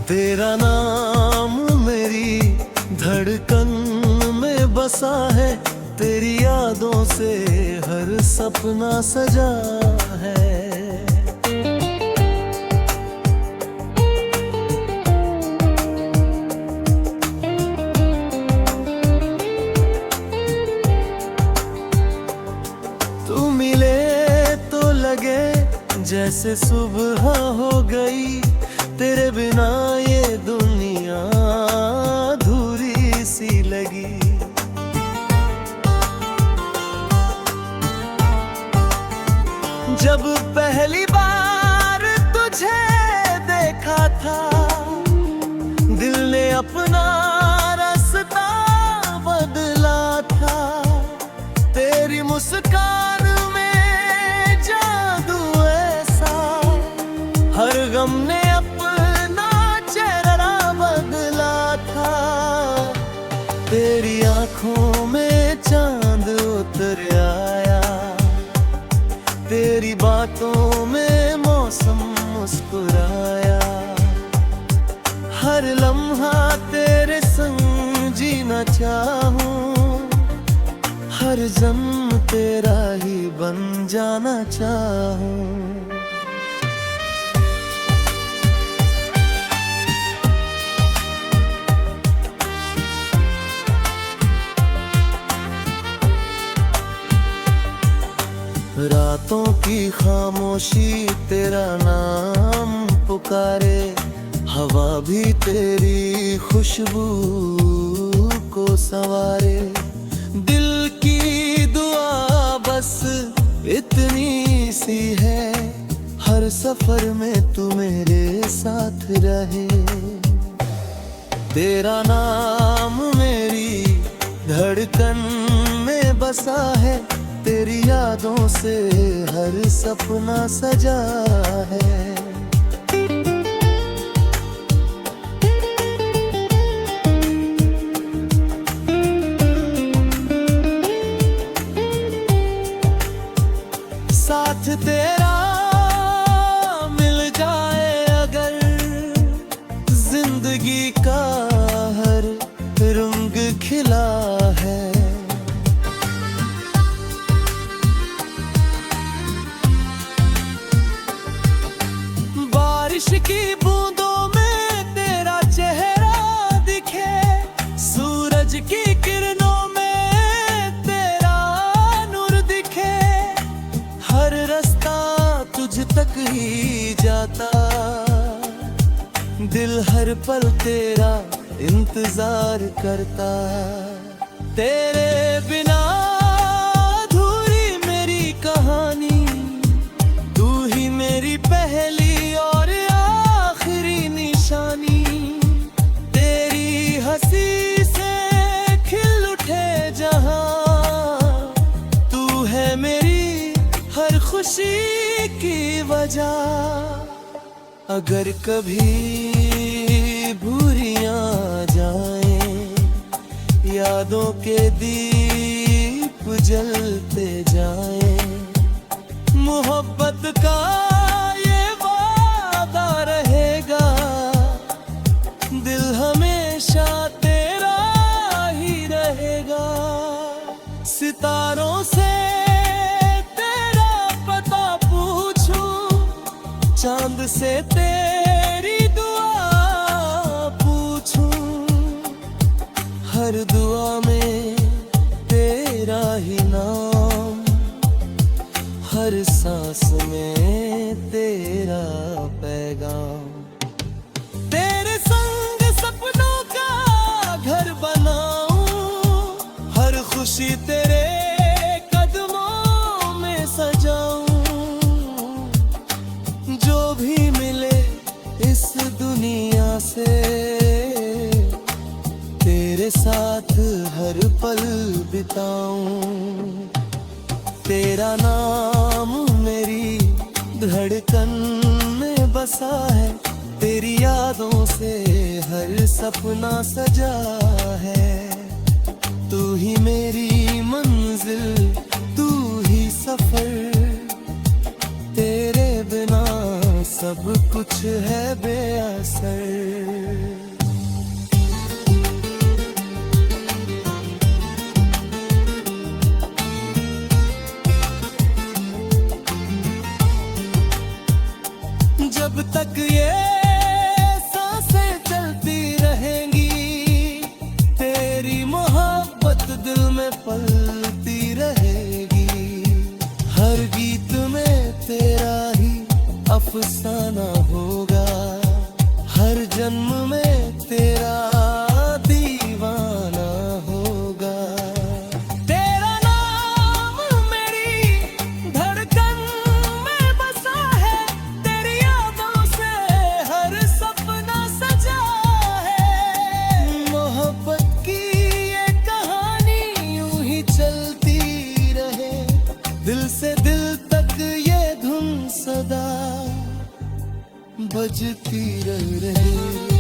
तेरा नाम मेरी धड़कन में बसा है, तेरी यादों से हर सपना सजा है। तू मिले तो लगे जैसे सुबह हो गई, तेरे बिना ये दुनिया अधूरी सी लगी। जब पहली बार तुझे देखा था, दिल ने अपना रास्ता बदला था। तेरी मुस्कान में जादू ऐसा, हर गम ने तेरी आँखों में चांद उतर आया, तेरी बातों में मौसम मुस्कुराया। हर लम्हा तेरे संग जीना चाहूं, हर जन्म तेरा ही बन जाना चाहूं। रातों की खामोशी तेरा नाम पुकारे, हवा भी तेरी खुशबू को संवारे। दिल की दुआ बस इतनी सी है, हर सफर में तू मेरे साथ रहे। तेरा नाम मेरी धड़कन में बसा है, तेरी यादों से हर सपना सजा है। साथ तेरा मिल जाए अगर, जिंदगी का हर रंग खिला है। बारिश की बूंदों में तेरा चेहरा दिखे, सूरज की किरणों में तेरा नूर दिखे। हर रास्ता तुझ तक ही जाता, दिल हर पल तेरा इंतजार करता। तेरे बिना अधूरी मेरी कहानी, तू ही मेरी पहली और आखिरी निशानी। तेरी हंसी से खिल उठे जहां, तू है मेरी हर खुशी की वजह। अगर कभी भूरियां जाएं, यादों के दीप जलते जाएं, मोहब्बत का ये वादा रहेगा, दिल हमेशा तेरा ही रहेगा। सितारों से तेरा पता पूछूं, चांद से तेरी दुआ पूछूं, हर दुआ में तेरा ही नाम, हर सांस में तेरा पैगाम। तेरे संग सपनों का घर बनाऊं, हर खुशी तेरे कदमों में सजाऊं। जो भी मिले इस दुनिया से, तेरे साथ हर पल बिताऊं। तेरा नाम मेरी धड़कन में बसा है, तेरी यादों से हर सपना सजा है। तू ही मेरी मंजिल, तू ही सफर, तेरे बिना सब कुछ है बेअसर। जब तक ये सांसें चलती रहेंगी, तेरी मोहब्बत दिल में पलती रहेगी। हर गीत में तेरा ही अफसाना होगा, हर जन्म में तेरा दीवाना होगा। तेरा नाम मेरी धड़कन में बसा है, तेरी यादों से हर सपना सजा है। मोहब्बत की ये कहानी यूं ही चलती रहे, दिल से दिल तक ये धुन सदा बजती रहे।